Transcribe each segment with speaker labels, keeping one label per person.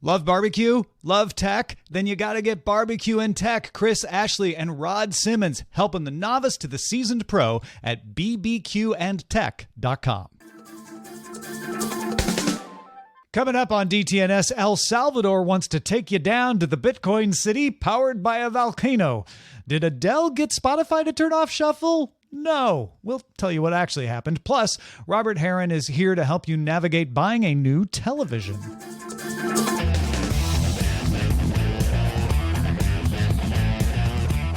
Speaker 1: Love barbecue? Love tech? Then you gotta get barbecue and tech. Chris Ashley and Rod Simmons helping the novice to the seasoned pro at bbqandtech.com. Coming up on DTNS, El Salvador wants to take you down to the Bitcoin city powered by a volcano. Did Adele get Spotify to turn off shuffle? No. We'll tell you what actually happened. Plus, Robert Heron is here to help you navigate buying a new television.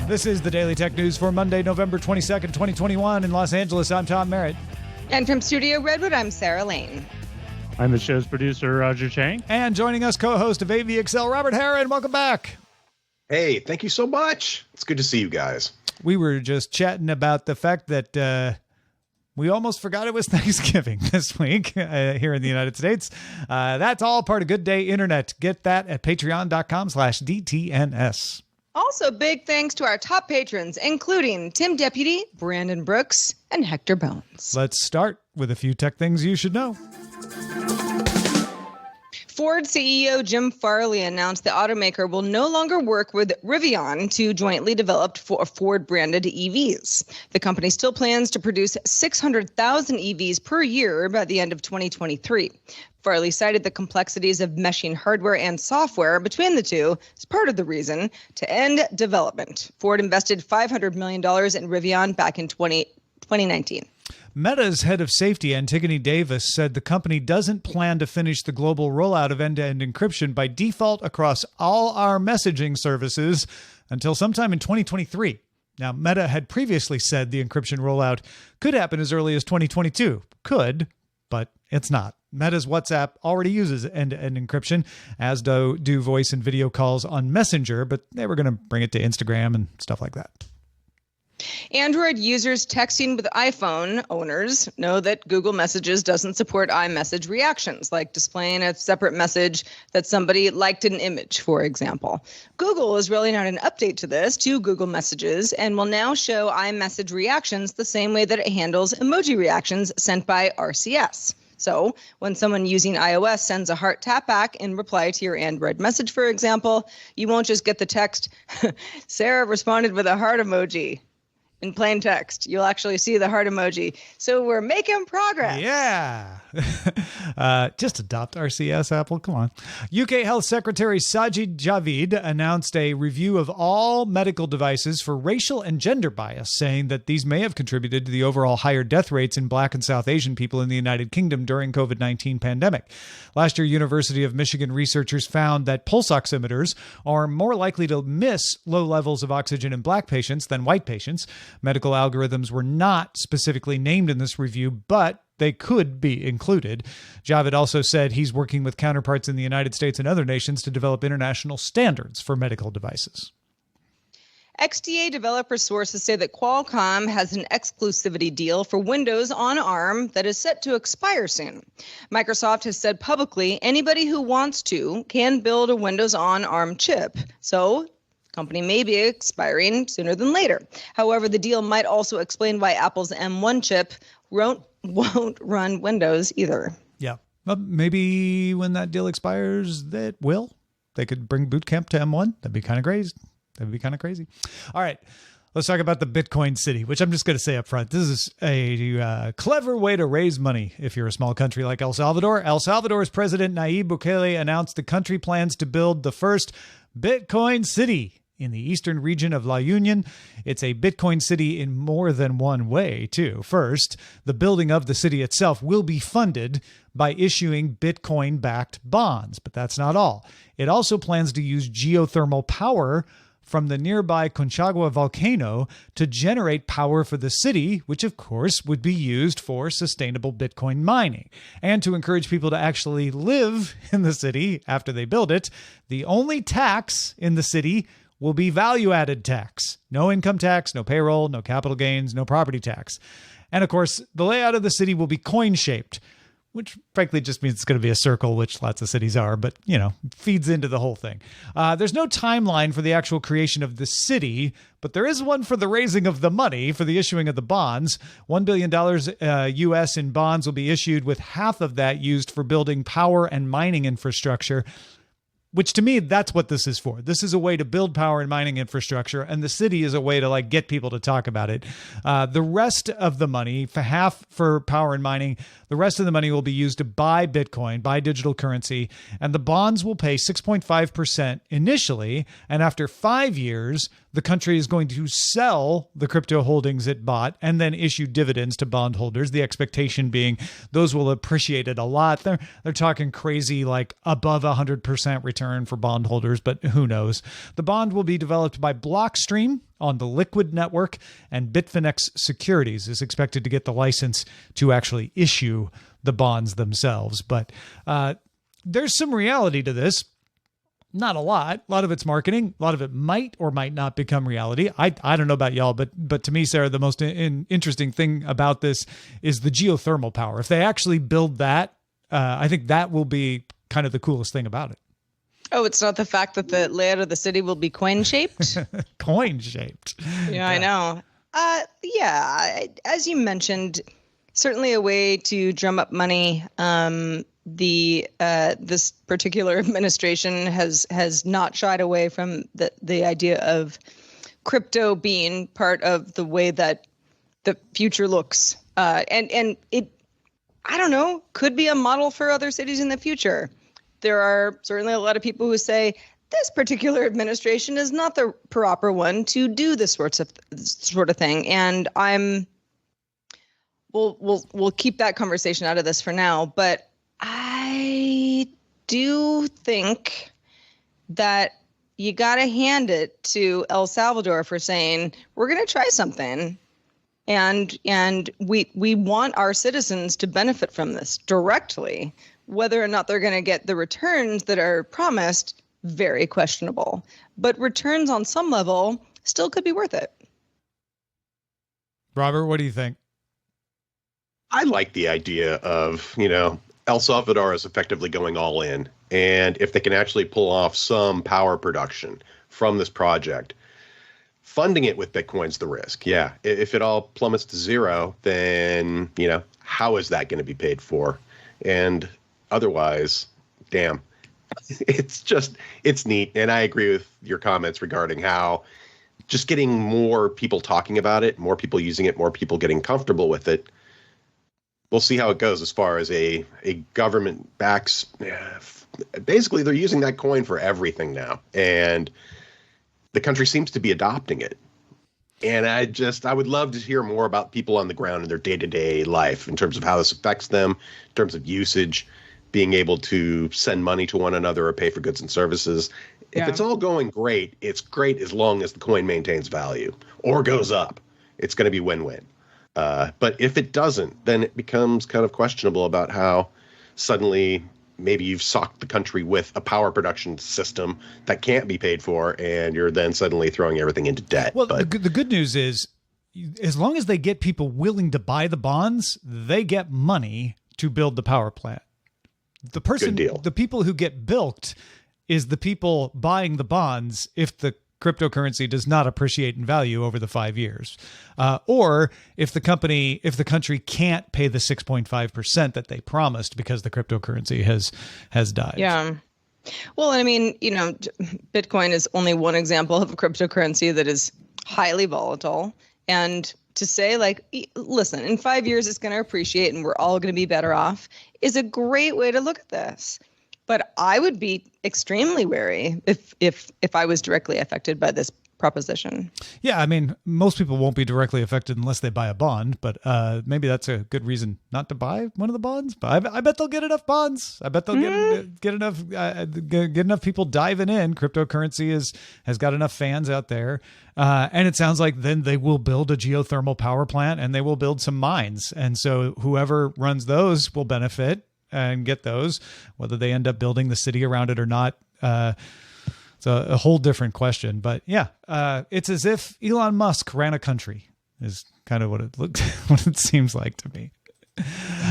Speaker 1: This is the Daily Tech News for Monday, November 22nd, 2021. In Los Angeles, I'm Tom Merritt.
Speaker 2: And from Studio Redwood, I'm Sarah Lane.
Speaker 3: I'm the show's producer, Roger Chang.
Speaker 1: And joining us, co-host of AVXL, Robert Heron. Welcome back.
Speaker 4: Hey, thank you so much. It's good to see you guys.
Speaker 1: We were just chatting about the fact that we almost forgot it was Thanksgiving this week here in the United States. That's all part of Good Day Internet. Get that at patreon.com/DTNS.
Speaker 2: Also, big thanks to our top patrons, including Tim Deputy, Brandon Brooks, and Hector Bones.
Speaker 1: Let's start with a few tech things you should know.
Speaker 2: Ford CEO Jim Farley announced the automaker will no longer work with Rivian to jointly develop Ford-branded EVs. The company still plans to produce 600,000 EVs per year by the end of 2023. Farley cited the complexities of meshing hardware and software between the two as part of the reason to end development. Ford invested $500 million in Rivian back in 2019.
Speaker 1: Meta's head of safety, Antigone Davis, said the company doesn't plan to finish the global rollout of end-to-end encryption by default across all our messaging services until sometime in 2023. Now, Meta had previously said the encryption rollout could happen as early as 2022. Could, but it's not. Meta's WhatsApp already uses end-to-end encryption, as do voice and video calls on Messenger, but they were going to bring it to Instagram and stuff like that.
Speaker 2: Android users texting with iPhone owners know that Google Messages doesn't support iMessage reactions, like displaying a separate message that somebody liked an image, for example. Google is rolling out an update to this to Google Messages and will now show iMessage reactions the same way that it handles emoji reactions sent by RCS. So when someone using iOS sends a heart tap back in reply to your Android message, for example, you won't just get the text, Sarah responded with a heart emoji. In plain text, you'll actually see the heart emoji. So we're making progress.
Speaker 1: Yeah. Just adopt RCS, Apple. Come on. UK Health Secretary Sajid Javid announced a review of all medical devices for racial and gender bias, saying that these may have contributed to the overall higher death rates in Black and South Asian people in the United Kingdom during COVID-19 pandemic. Last year, University of Michigan researchers found that pulse oximeters are more likely to miss low levels of oxygen in Black patients than white patients. Medical algorithms were not specifically named in this review, but they could be included. Javid also said he's working with counterparts in the United States and other nations to develop international standards for medical devices.
Speaker 2: XDA developer sources say that Qualcomm has an exclusivity deal for Windows on ARM that is set to expire soon. Microsoft has said publicly anybody who wants to can build a Windows on ARM chip. So company may be expiring sooner than later. However, the deal might also explain why Apple's M1 chip won't run Windows either.
Speaker 1: Yeah. Well, maybe when that deal expires, that will. They could bring Boot Camp to M1. That'd be kind of crazy. All right. Let's talk about the Bitcoin city, which I'm just going to say up front. This is a clever way to raise money if you're a small country like El Salvador. El Salvador's President Nayib Bukele announced the country plans to build the first Bitcoin city in the eastern region of La Union. It's a Bitcoin city in more than one way, too. First, the building of the city itself will be funded by issuing Bitcoin-backed bonds, but that's not all. It also plans to use geothermal power from the nearby Conchagua volcano to generate power for the city, which of course would be used for sustainable Bitcoin mining. And to encourage people to actually live in the city after they build it, the only tax in the city will be value-added tax. No income tax, no payroll, no capital gains, no property tax. And of course, the layout of the city will be coin-shaped, which frankly just means it's going to be a circle, which lots of cities are, but, you know, feeds into the whole thing. There's no timeline for the actual creation of the city, but there is one for the raising of the money for the issuing of the bonds. $1 billion U.S. in bonds will be issued, with half of that used for building power and mining infrastructure. which to me, that's what this is for. This is a way to build power and mining infrastructure, and the city is a way to like get people to talk about it. The rest of the money, for half for power and mining, the rest of the money will be used to buy Bitcoin, buy digital currency, and the bonds will pay 6.5% initially, and after 5 years, the country is going to sell the crypto holdings it bought and then issue dividends to bondholders. The expectation being those will appreciate it a lot. They're talking crazy, like above 100% return for bondholders, but who knows? The bond will be developed by Blockstream on the Liquid network, and Bitfinex Securities is expected to get the license to actually issue the bonds themselves. But there's some reality to this. Not a lot. A lot of it's marketing. A lot of it might or might not become reality. I don't know about y'all, but to me, Sarah, the most interesting thing about this is the geothermal power. If they actually build that, I think that will be kind of the coolest thing about it.
Speaker 2: Oh, it's not the fact that the layout of the city will be coin-shaped?
Speaker 1: Coin-shaped.
Speaker 2: Yeah, I know. As you mentioned, certainly a way to drum up money. This particular administration has not shied away from the idea of crypto being part of the way that the future looks, and it, I don't know, could be a model for other cities in the future. There are certainly a lot of people who say this particular administration is not the proper one to do this sort of thing, and we'll keep that conversation out of this for now, but I do think that you got to hand it to El Salvador for saying, we're going to try something. And we want our citizens to benefit from this directly. Whether or not they're going to get the returns that are promised, very questionable. But returns on some level still could be worth it.
Speaker 1: Robert, what do you think?
Speaker 4: I like the idea of, El Salvador is effectively going all in. And if they can actually pull off some power production from this project, funding it with Bitcoin's the risk. Yeah. If it all plummets to zero, then, how is that going to be paid for? And otherwise, damn, it's neat. And I agree with your comments regarding how just getting more people talking about it, more people using it, more people getting comfortable with it. We'll see how it goes as far as a government backs. Basically, they're using that coin for everything now. And the country seems to be adopting it. And I would love to hear more about people on the ground in their day-to-day life in terms of how this affects them, in terms of usage, being able to send money to one another or pay for goods and services. If it's all going great, it's great as long as the coin maintains value or goes up. It's going to be win-win. But if it doesn't, then it becomes kind of questionable about how suddenly maybe you've socked the country with a power production system that can't be paid for, and you're then suddenly throwing everything into debt.
Speaker 1: Well, the good news is, as long as they get people willing to buy the bonds, they get money to build the power plant. The people who get bilked is the people buying the bonds if the cryptocurrency does not appreciate in value over the 5 years, or if the country can't pay the 6.5% that they promised because the cryptocurrency has died.
Speaker 2: Yeah. Well, I mean, Bitcoin is only one example of a cryptocurrency that is highly volatile. And to say, like, listen, in 5 years it's going to appreciate and we're all going to be better off is a great way to look at this. But I would be extremely wary if I was directly affected by this proposition.
Speaker 1: Yeah, I mean, most people won't be directly affected unless they buy a bond, but maybe that's a good reason not to buy one of the bonds. But I bet they'll get enough bonds. I bet they'll get enough people diving in. Cryptocurrency has got enough fans out there, and it sounds like then they will build a geothermal power plant and they will build some mines, and so whoever runs those will benefit and get those, whether they end up building the city around it or not. It's a whole different question, but yeah, it's as if Elon Musk ran a country is kind of what it seems like to me.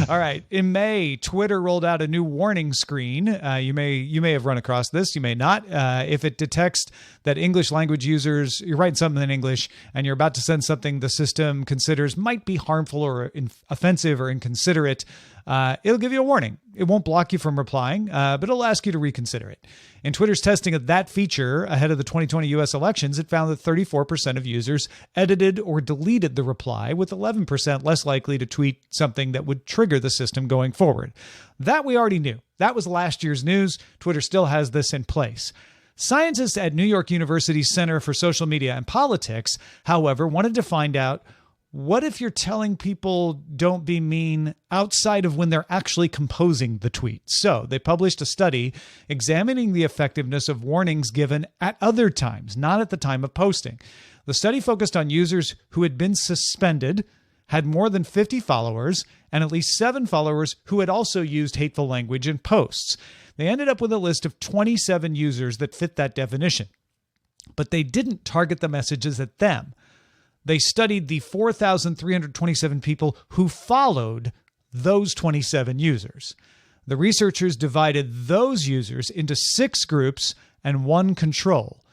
Speaker 1: All right. In May, Twitter rolled out a new warning screen. You may have run across this. You may not. If it detects that English language users, you're writing something in English and you're about to send something the system considers might be harmful or offensive or inconsiderate, it'll give you a warning. It won't block you from replying, but it'll ask you to reconsider it. In Twitter's testing of that feature ahead of the 2020 U.S. elections, it found that 34% of users edited or deleted the reply, with 11% less likely to tweet something that would trigger the system going forward. That we already knew. That was last year's news. Twitter still has this in place. Scientists at New York University's Center for Social Media and Politics, however, wanted to find out, what if you're telling people don't be mean outside of when they're actually composing the tweet? So they published a study examining the effectiveness of warnings given at other times, not at the time of posting. The study focused on users who had been suspended, had more than 50 followers, and at least 7 followers who had also used hateful language in posts. They ended up with a list of 27 users that fit that definition. But they didn't target the messages at them. They studied the 4,327 people who followed those 27 users. The researchers divided those users into 6 groups and 1 control.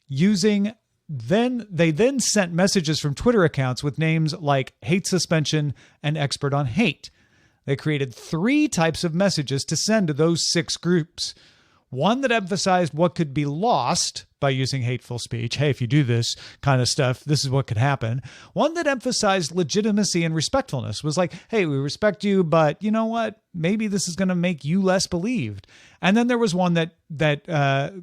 Speaker 1: They then sent messages from Twitter accounts with names like hate suspension and expert on hate. They created 3 types of messages to send to those 6 groups. One that emphasized what could be lost by using hateful speech. Hey, if you do this kind of stuff, this is what could happen. One that emphasized legitimacy and respectfulness, was like, hey, we respect you, but you know what? Maybe this is going to make you less believed. And then there was one that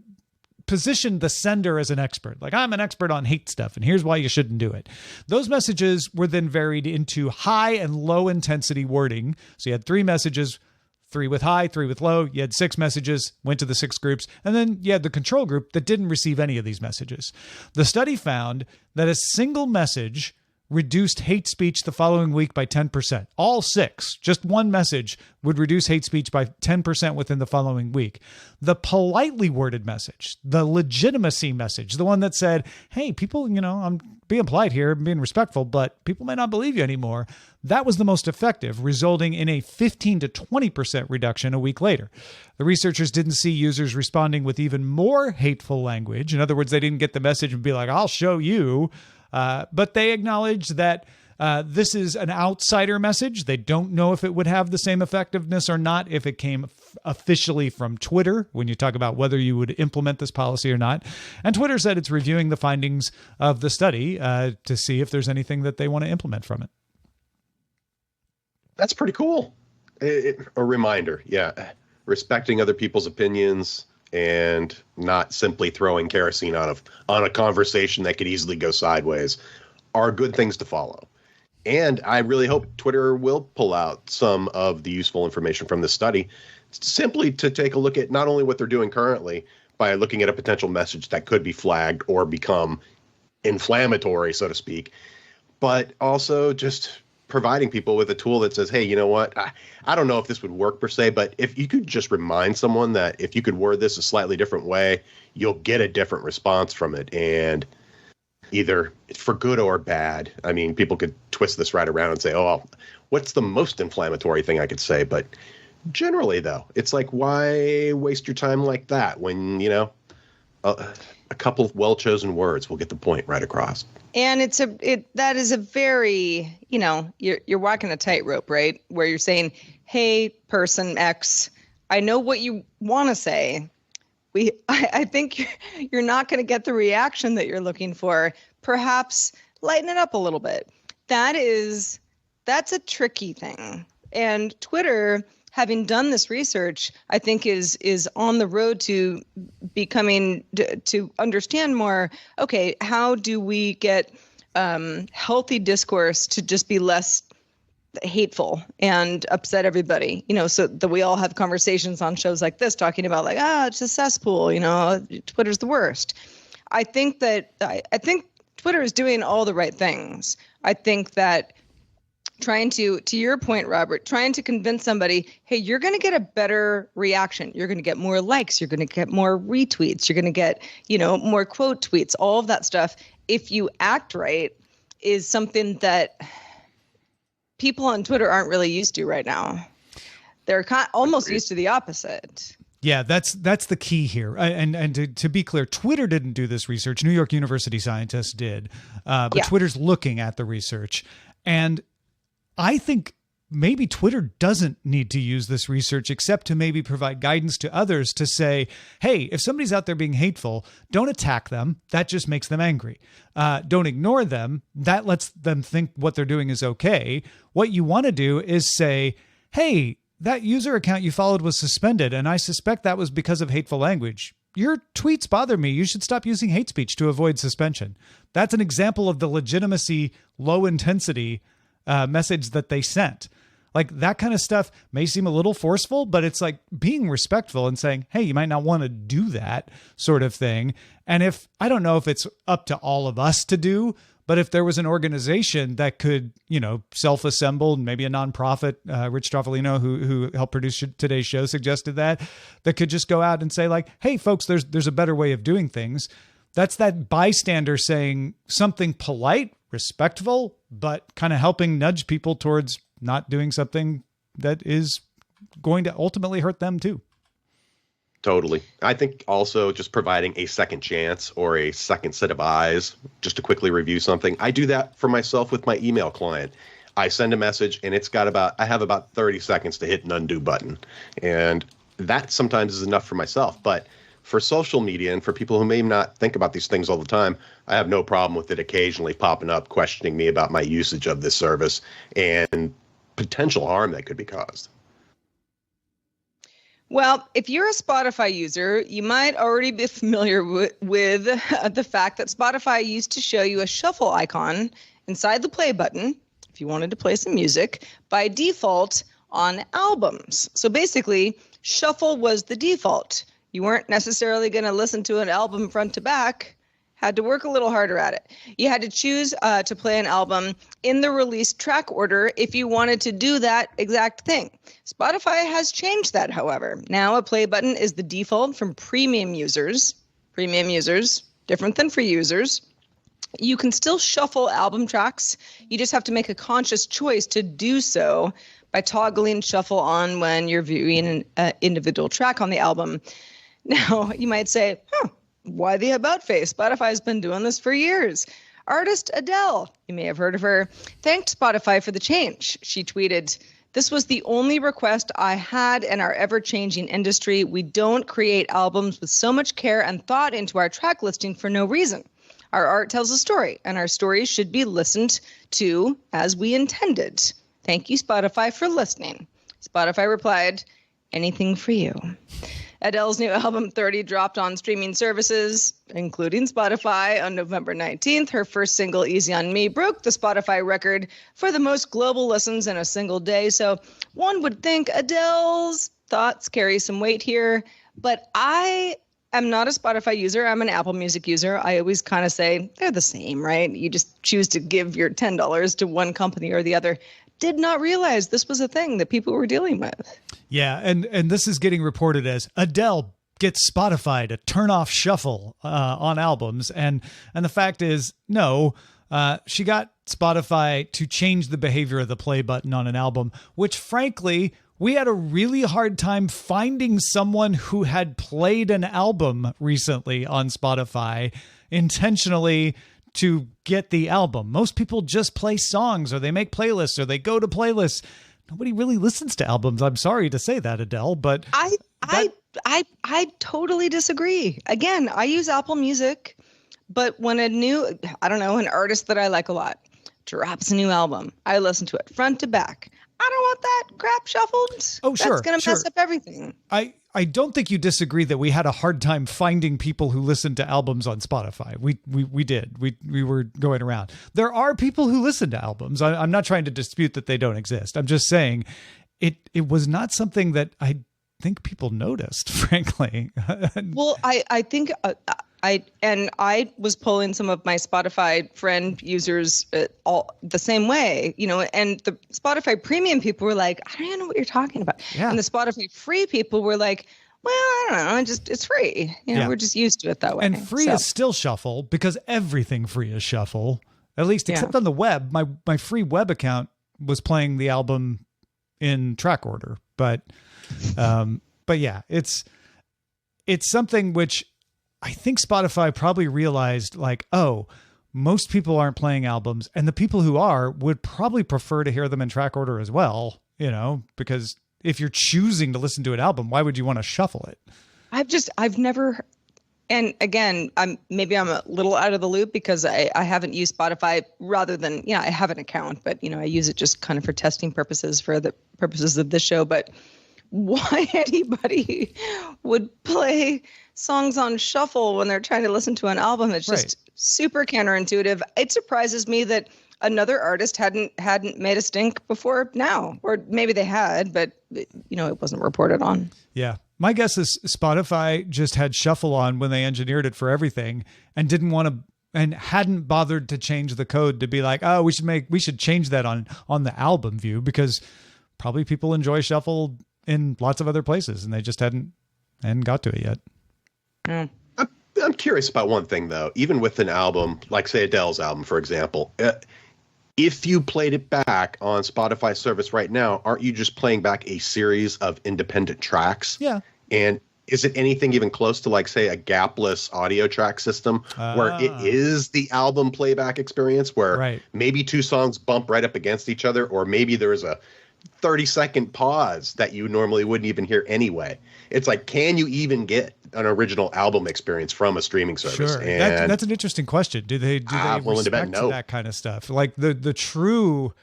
Speaker 1: positioned the sender as an expert. Like, I'm an expert on hate stuff, and here's why you shouldn't do it. Those messages were then varied into high and low intensity wording. So you had 3 messages, 3 with high, 3 with low. You had 6 messages, went to the 6 groups, and then you had the control group that didn't receive any of these messages. The study found that a single message reduced hate speech the following week by 10%. All 6, just one message would reduce hate speech by 10% within the following week. The politely worded message, the legitimacy message, the one that said, hey, people, I'm being polite here, I'm being respectful, but people may not believe you anymore. That was the most effective, resulting in a 15 to 20% reduction a week later. The researchers didn't see users responding with even more hateful language. In other words, they didn't get the message and be like, I'll show you. But they acknowledge that this is an outsider message. They don't know if it would have the same effectiveness or not if it came officially from Twitter, when you talk about whether you would implement this policy or not. And Twitter said it's reviewing the findings of the study to see if there's anything that they want to implement from it.
Speaker 4: That's pretty cool. A reminder, yeah. Respecting other people's opinions and not simply throwing kerosene on a conversation that could easily go sideways are good things to follow. And I really hope Twitter will pull out some of the useful information from this study, simply to take a look at not only what they're doing currently by looking at a potential message that could be flagged or become inflammatory, so to speak, but also just providing people with a tool that says, hey, you know what? I don't know if this would work per se, but if you could just remind someone that if you could word this a slightly different way, you'll get a different response from it. And either for good or bad. I mean, people could twist this right around and say, oh, well, what's the most inflammatory thing I could say? But generally, though, it's like, why waste your time like that when, a couple of well-chosen words will get the point right across.
Speaker 2: And that is a very, you're walking a tightrope, right? Where you're saying, hey, person X, I know what you want to say. I think you're not going to get the reaction that you're looking for. Perhaps lighten it up a little bit. That's a tricky thing. And Twitter, having done this research, I think is on the road to becoming, to understand more, okay, how do we get healthy discourse to just be less hateful and upset everybody, so that we all have conversations on shows like this talking about like, it's a cesspool, Twitter's the worst. I think Twitter is doing all the right things. I think that trying to your point, Robert, trying to convince somebody, hey, you're going to get a better reaction. You're going to get more likes. You're going to get more retweets. You're going to get, more quote tweets, all of that stuff. If you act right, is something that people on Twitter aren't really used to right now. They're almost used to the opposite.
Speaker 1: Yeah, that's the key here. And to be clear, Twitter didn't do this research. New York University scientists did. But yeah. Twitter's looking at the research. And I think maybe Twitter doesn't need to use this research except to maybe provide guidance to others to say, hey, if somebody's out there being hateful, don't attack them. That just makes them angry. Don't ignore them. That lets them think what they're doing is okay. What you want to do is say, hey, that user account you followed was suspended, and I suspect that was because of hateful language. Your tweets bother me. You should stop using hate speech to avoid suspension. That's an example of the legitimacy, low intensity message that they sent. Like, that kind of stuff may seem a little forceful, but it's like being respectful and saying, hey, you might not want to do that sort of thing. And if, I don't know if it's up to all of us to do, but if there was an organization that could, self-assemble, maybe a nonprofit, Rich Stroffolino, who helped produce today's show, suggested that could just go out and say, like, hey, folks, there's a better way of doing things. That's that bystander saying something polite, respectful, but kind of helping nudge people towards not doing something that is going to ultimately hurt them too.
Speaker 4: Totally. I think also just providing a second chance or a second set of eyes just to quickly review something. I do that for myself with my email client. I send a message and I have about 30 seconds to hit an undo button. And that sometimes is enough for myself. But for social media and for people who may not think about these things all the time, I have no problem with it occasionally popping up, questioning me about my usage of this service and potential harm that could be caused.
Speaker 2: Well, if you're a Spotify user, you might already be familiar with the fact that Spotify used to show you a shuffle icon inside the play button, if you wanted to play some music, by default on albums. So basically, shuffle was the default. You weren't necessarily going to listen to an album front to back. Had to work a little harder at it. You had to choose to play an album in the release track order if you wanted to do that exact thing. Spotify has changed that, however. Now a play button is the default from premium users. Premium users, different than free users. You can still shuffle album tracks. You just have to make a conscious choice to do so by toggling shuffle on when you're viewing an individual track on the album. Now, you might say, why the about face? Spotify's been doing this for years. Artist Adele, you may have heard of her, thanked Spotify for the change. She tweeted, "This was the only request I had in our ever-changing industry. We don't create albums with so much care and thought into our track listing for no reason. Our art tells a story, and our stories should be listened to as we intended. Thank you, Spotify, for listening." Spotify replied, "Anything for you." Adele's new album 30 dropped on streaming services, including Spotify, on November 19th. Her first single, Easy on Me, broke the Spotify record for the most global listens in a single day. So one would think Adele's thoughts carry some weight here, but I am not a Spotify user. I'm an Apple Music user. I always kind of say they're the same, right? You just choose to give your $10 to one company or the other. Did not realize this was a thing that people were dealing with.
Speaker 1: Yeah, and this is getting reported as Adele gets Spotify to turn off shuffle on albums, and the fact is, no, she got Spotify to change the behavior of the play button on an album, which frankly, we had a really hard time finding someone who had played an album recently on Spotify intentionally to get the album. Most people just play songs, or they make playlists, or they go to playlists. Nobody really listens to albums. I'm sorry to say that, Adele, but
Speaker 2: I totally disagree. Again, I use Apple Music, but when an artist that I like a lot drops a new album, I listen to it front to back. I don't want that crap shuffled.
Speaker 1: Oh, sure.
Speaker 2: That's going to mess up everything.
Speaker 1: I don't think you disagree that we had a hard time finding people who listened to albums on Spotify. We did. We were going around. There are people who listen to albums. I'm not trying to dispute that they don't exist. I'm just saying it was not something that I think people noticed, frankly.
Speaker 2: Well, I think I was polling some of my Spotify friend users all the same way, and the Spotify premium people were like, I don't even know what you're talking about. Yeah. And the Spotify free people were like, well, I don't know, it's free. We're just used to it that way.
Speaker 1: And free is still shuffle because everything free is shuffle, at least except on the web. My free web account was playing the album in track order, but yeah, it's something which I think Spotify probably realized, like, oh, most people aren't playing albums, and the people who are would probably prefer to hear them in track order as well. because if you're choosing to listen to an album, why would you want to shuffle it?
Speaker 2: I've never, and again, maybe I'm a little out of the loop because I haven't used Spotify rather than, I have an account, but I use it just kind of for testing purposes for the purposes of this show. But why anybody would play songs on shuffle when they're trying to listen to an album? It's just super counterintuitive. It surprises me that another artist hadn't made a stink before now, or maybe they had, but it wasn't reported on.
Speaker 1: Yeah. My guess is Spotify just had shuffle on when they engineered it for everything and didn't want to, and hadn't bothered to change the code to be like, oh, we should change that on the album view, because probably people enjoy shuffle in lots of other places and they just hadn't got to it yet.
Speaker 2: Mm.
Speaker 4: I'm curious about one thing though, even with an album, like say Adele's album, for example, if you played it back on Spotify service right now, aren't you just playing back a series of independent tracks?
Speaker 1: Yeah.
Speaker 4: And is it anything even close to like, say, a gapless audio track system where it is the album playback experience where maybe two songs bump right up against each other, or maybe there's a 30-second pause that you normally wouldn't even hear anyway? It's like, can you even get an original album experience from a streaming service?
Speaker 1: Sure.
Speaker 4: And
Speaker 1: that's an interesting question. Do they respect that kind of stuff? Like the true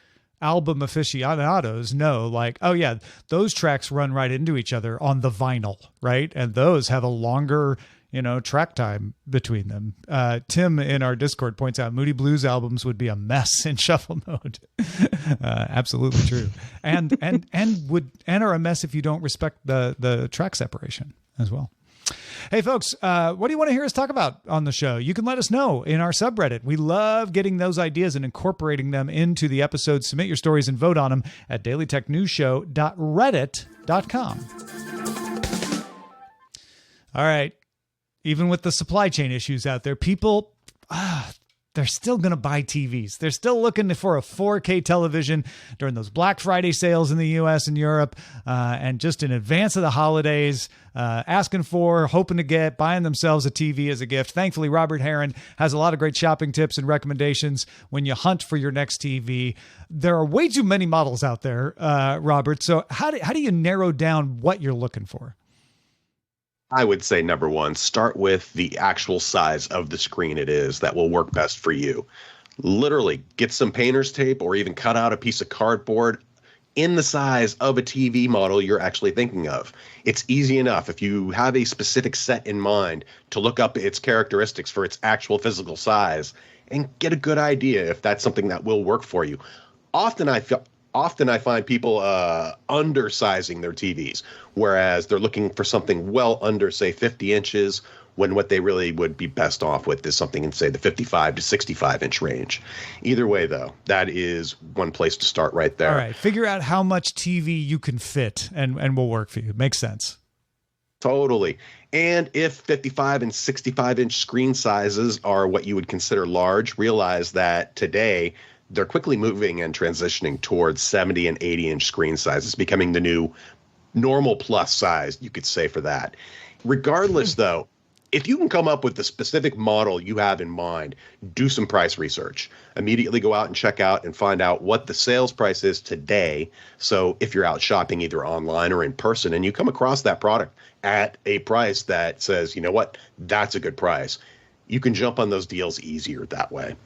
Speaker 1: album aficionados know, like, oh yeah, those tracks run right into each other on the vinyl, right? And those have a longer, track time between them. Tim in our Discord points out Moody Blues albums would be a mess in shuffle mode. Absolutely true. And are a mess if you don't respect the track separation as well. Hey folks, what do you want to hear us talk about on the show? You can let us know in our subreddit. We love getting those ideas and incorporating them into the episodes. Submit your stories and vote on them at dailytechnewsshow.reddit.com. All right. Even with the supply chain issues out there, people, they're still going to buy TVs. They're still looking for a 4K television during those Black Friday sales in the US and Europe, and just in advance of the holidays, hoping to get, buying themselves a TV as a gift. Thankfully, Robert Heron has a lot of great shopping tips and recommendations when you hunt for your next TV. There are way too many models out there, Robert. So how do you narrow down what you're looking for?
Speaker 4: I would say number one, start with the actual size of the screen it is that will work best for you. Literally get some painter's tape or even cut out a piece of cardboard in the size of a TV model you're actually thinking of. It's easy enough if you have a specific set in mind to look up its characteristics for its actual physical size and get a good idea if that's something that will work for you. Often I find people undersizing their TVs, whereas they're looking for something well under, say, 50 inches, when what they really would be best off with is something in, say, the 55 to 65-inch range. Either way, though, that is one place to start right there.
Speaker 1: All right. Figure out how much TV you can fit, and we'll work for you. Makes sense.
Speaker 4: Totally. And if 55 and 65-inch screen sizes are what you would consider large, realize that today they're quickly moving and transitioning towards 70 and 80-inch screen sizes, becoming the new normal plus size, you could say, for that. Regardless, though, if you can come up with the specific model you have in mind, do some price research. Immediately go out and check out and find out what the sales price is today. So if you're out shopping either online or in person and you come across that product at a price that says, you know what, that's a good price, you can jump on those deals easier that way.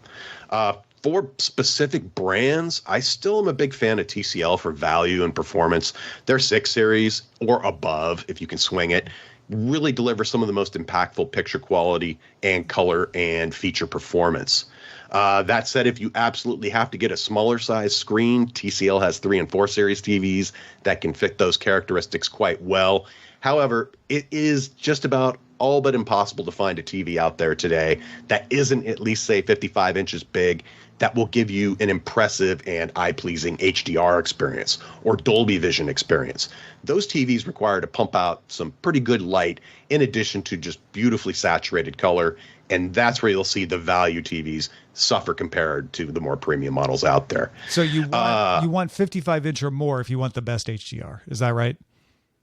Speaker 4: For specific brands, I still am a big fan of TCL for value and performance. Their 6 series or above, if you can swing it, really deliver some of the most impactful picture quality and color and feature performance. That said, if you absolutely have to get a smaller size screen, TCL has 3 and 4 series TVs that can fit those characteristics quite well. However, it is just about all but impossible to find a TV out there today that isn't at least, say, 55 inches big, that will give you an impressive and eye-pleasing HDR experience or Dolby Vision experience. Those TVs require to pump out some pretty good light in addition to just beautifully saturated color, and that's where you'll see the value TVs suffer compared to the more premium models out there.
Speaker 1: So you want 55 inch or more if you want the best HDR. Is that right?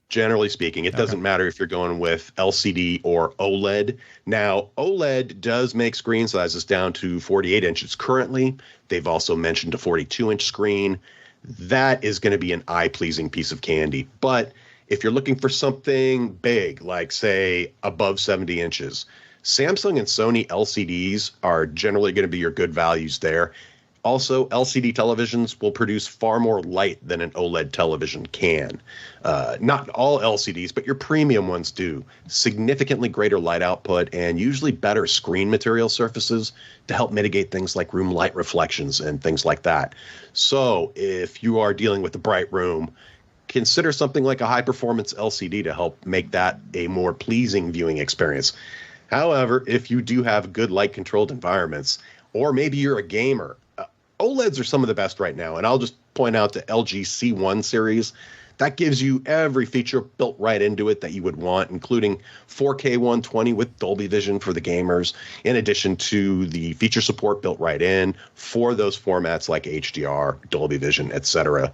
Speaker 4: Generally speaking, it doesn't matter if you're going with LCD or OLED. Now, OLED does make screen sizes down to 48 inches currently. They've also mentioned a 42-inch screen. that is going to be an eye-pleasing piece of candy. But if you're looking for something big, like, say, above 70 inches, Samsung and Sony LCDs are generally going to be your good values there. Also, LCD televisions will produce far more light than an OLED television can. Not all LCDs, but your premium ones do. Significantly greater light output and usually better screen material surfaces to help mitigate things like room light reflections and things like that. So if you are dealing with a bright room, consider something like a high-performance LCD to help make that a more pleasing viewing experience. However, if you do have good light-controlled environments, or maybe you're a gamer, OLEDs are some of the best right now, and I'll just point out the LG C1 series. That gives you every feature built right into it that you would want, including 4K 120 with Dolby Vision for the gamers, in addition to the feature support built right in for those formats like HDR, Dolby Vision, etc.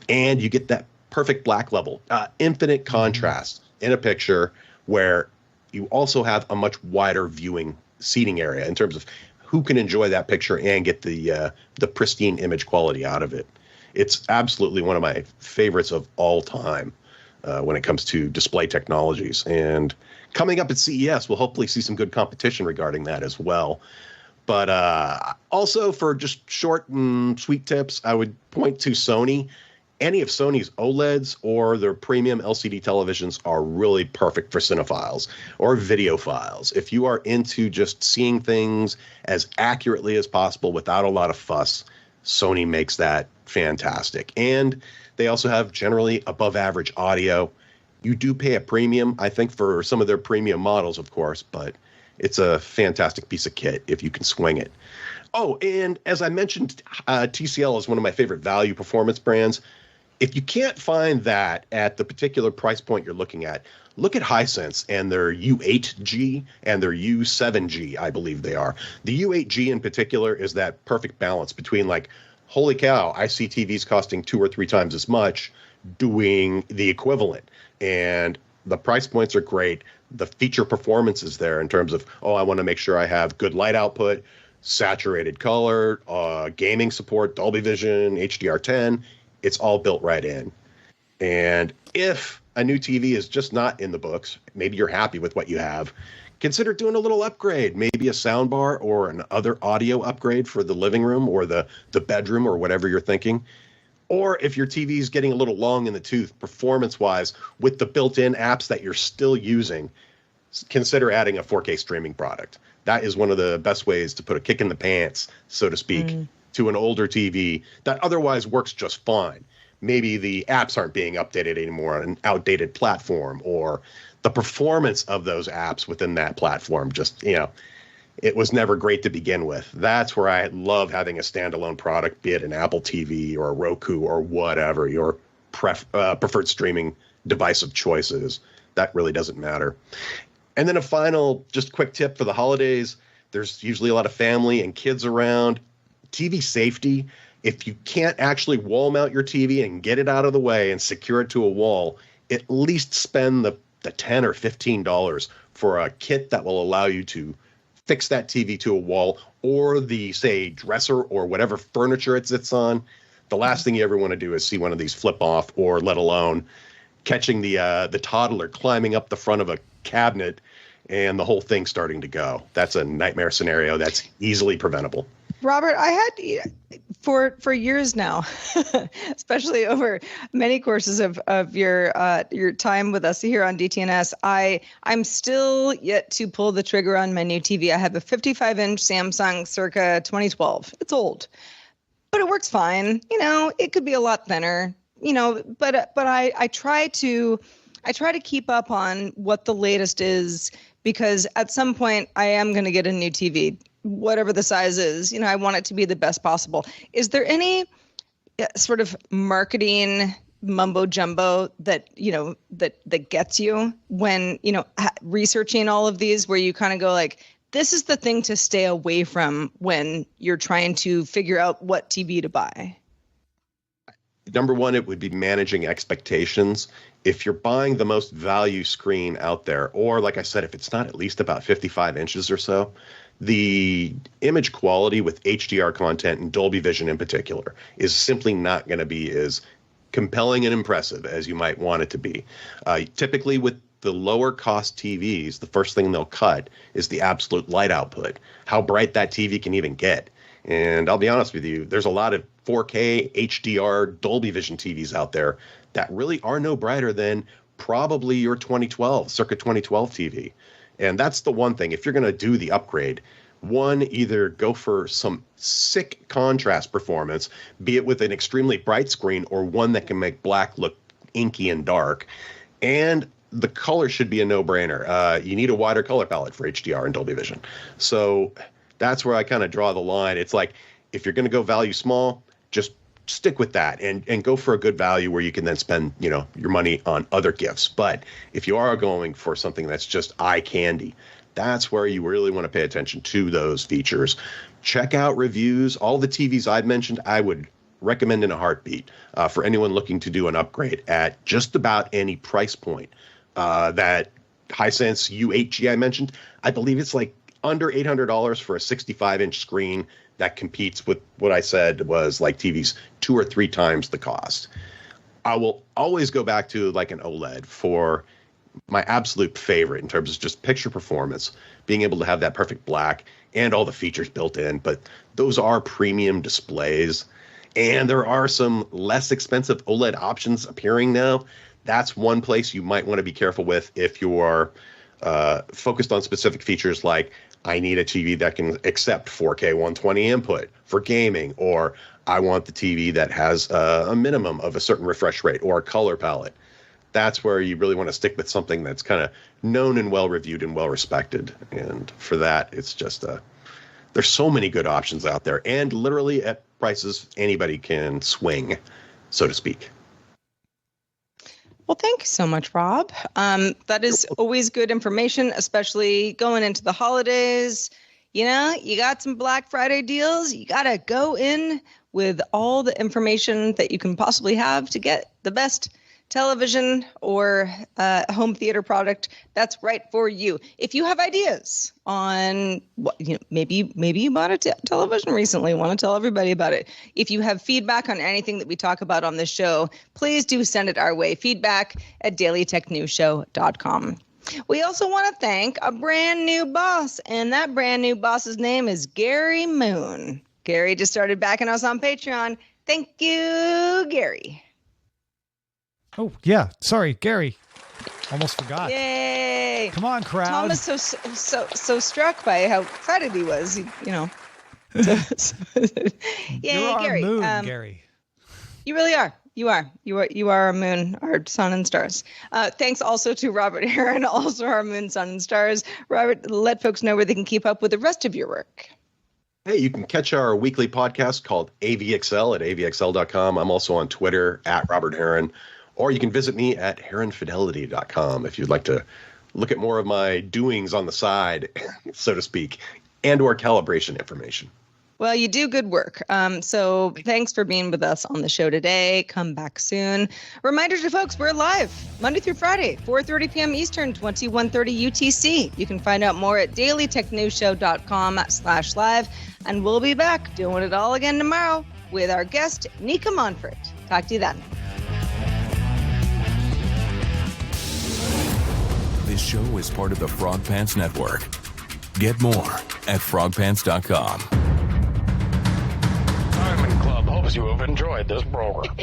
Speaker 4: And you get that perfect black level, infinite contrast in a picture where you also have a much wider viewing seating area in terms of who can enjoy that picture and get the pristine image quality out of it. It's absolutely one of my favorites of all time when it comes to display technologies. And coming up at CES, we'll hopefully see some good competition regarding that as well. But also for just short and sweet tips, I would point to Sony. Any of Sony's OLEDs or their premium LCD televisions are really perfect for cinephiles or videophiles. If you are into just seeing things as accurately as possible without a lot of fuss, Sony makes that fantastic. And they also have generally above average audio. You do pay a premium, I think, for some of their premium models, of course, but it's a fantastic piece of kit if you can swing it. Oh, and as I mentioned, TCL is one of my favorite value performance brands. If you can't find that at the particular price point you're looking at, look at Hisense and their U8G and their U7G, I believe they are. The U8G in particular is that perfect balance between, like, holy cow, I see TVs costing 2 or 3 times as much doing the equivalent. And the price points are great. The feature performance is there in terms of, I want to make sure I have good light output, saturated color, gaming support, Dolby Vision, HDR10. It's all built right in. And if a new TV is just not in the books, maybe you're happy with what you have, consider doing a little upgrade, maybe a soundbar or an other audio upgrade for the living room or the bedroom or whatever you're thinking. Or if your TV is getting a little long in the tooth performance-wise with the built-in apps that you're still using, consider adding a 4K streaming product. That is one of the best ways to put a kick in the pants, so to speak, to an older TV that otherwise works just fine. Maybe the apps aren't being updated anymore on an outdated platform, or the performance of those apps within that platform just, it was never great to begin with. That's where I love having a standalone product, be it an Apple TV or a Roku or whatever your preferred streaming device of choice is. That really doesn't matter. And then a final, just quick tip for the holidays. There's usually a lot of family and kids around. TV safety. If you can't actually wall mount your TV and get it out of the way and secure it to a wall, at least spend the $10 or $15 for a kit that will allow you to fix that TV to a wall, or the, say, dresser or whatever furniture it sits on. The last thing you ever want to do is see one of these flip off, or let alone catching the toddler climbing up the front of a cabinet and the whole thing starting to go. That's a nightmare scenario that's easily preventable.
Speaker 2: Robert, I had for years now, especially over many courses of your time with us here on DTNS, I'm still yet to pull the trigger on my new TV. I have a 55-inch Samsung circa 2012. It's old, but it works fine. It could be a lot thinner. But I try to keep up on what the latest is, because at some point I am going to get a new TV. Whatever the size is, I want it to be the best possible. Is there any sort of marketing mumbo jumbo that gets you when, researching all of these, where you kind of go like, this is the thing to stay away from when you're trying to figure out what TV to buy?
Speaker 4: number one, it would be managing expectations. If you're buying the most value screen out there, or like I said, if it's not at least about 55 inches or so, the image quality with HDR content and Dolby Vision in particular is simply not going to be as compelling and impressive as you might want it to be. Typically with the lower cost TVs, the first thing they'll cut is the absolute light output, how bright that TV can even get. And I'll be honest with you, there's a lot of 4K HDR Dolby Vision TVs out there that really are no brighter than probably your circa 2012 TV. And that's the one thing. If you're going to do the upgrade, one, either go for some sick contrast performance, be it with an extremely bright screen or one that can make black look inky and dark. And the color should be a no-brainer. You need a wider color palette for HDR and Dolby Vision. So that's where I kind of draw the line. It's like, if you're going to go value small, just stick with that and go for a good value where you can then spend, your money on other gifts. But if you are going for something that's just eye candy, that's where you really want to pay attention to those features. Check out reviews. All the TVs I've mentioned, I would recommend in a heartbeat for anyone looking to do an upgrade at just about any price point. That Hisense U8G I mentioned, I believe it's like under $800 for a 65-inch screen that competes with what I said was like TVs 2 or 3 times the cost. I will always go back to like an OLED for my absolute favorite in terms of just picture performance, being able to have that perfect black and all the features built in. But those are premium displays, and there are some less expensive OLED options appearing now. That's one place you might want to be careful with if you are focused on specific features like, I need a TV that can accept 4K 120 input for gaming, or I want the TV that has a minimum of a certain refresh rate or a color palette. That's where you really want to stick with something that's kind of known and well-reviewed and well-respected. And for that, it's just there's so many good options out there, and literally at prices anybody can swing, so to speak.
Speaker 2: Well, thank you so much, Rob. That is always good information, especially going into the holidays. You got some Black Friday deals. You got to go in with all the information that you can possibly have to get the best television or home theater product that's right for you. If you have ideas on what, maybe you bought a television recently, want to tell everybody about it. If you have feedback on anything that we talk about on this show, please do send it our way. feedback@dailytechnewsshow.com. We also want to thank a brand new boss, and that brand new boss's name is Gary Moon. Gary just started backing us on Patreon. Thank you, Gary.
Speaker 1: Oh, yeah. Sorry, Gary. Almost forgot.
Speaker 2: Yay.
Speaker 1: Come on, crowd.
Speaker 2: Tom was so struck by how excited he was, Yay,
Speaker 1: You're
Speaker 2: Gary.
Speaker 1: Our moon, Gary.
Speaker 2: You really are. You are our moon, our sun and stars. Thanks also to Robert Heron, also our moon, sun, and stars. Robert, let folks know where they can keep up with the rest of your work.
Speaker 4: Hey, you can catch our weekly podcast called AVXL at avxl.com. I'm also on Twitter @Robert Heron. Or you can visit me at heronfidelity.com if you'd like to look at more of my doings on the side, so to speak, and or calibration information.
Speaker 2: Well, you do good work. So thanks for being with us on the show today. Come back soon. Reminder to folks, we're live Monday through Friday, 4:30 p.m. Eastern, 21:30 UTC. You can find out more at dailytechnewsshow.com/live. And we'll be back doing it all again tomorrow with our guest, Nika Monfort. Talk to you then.
Speaker 5: This show is part of the Frog Pants Network. Get more at frogpants.com.
Speaker 6: Diamond Club hopes you have enjoyed this program.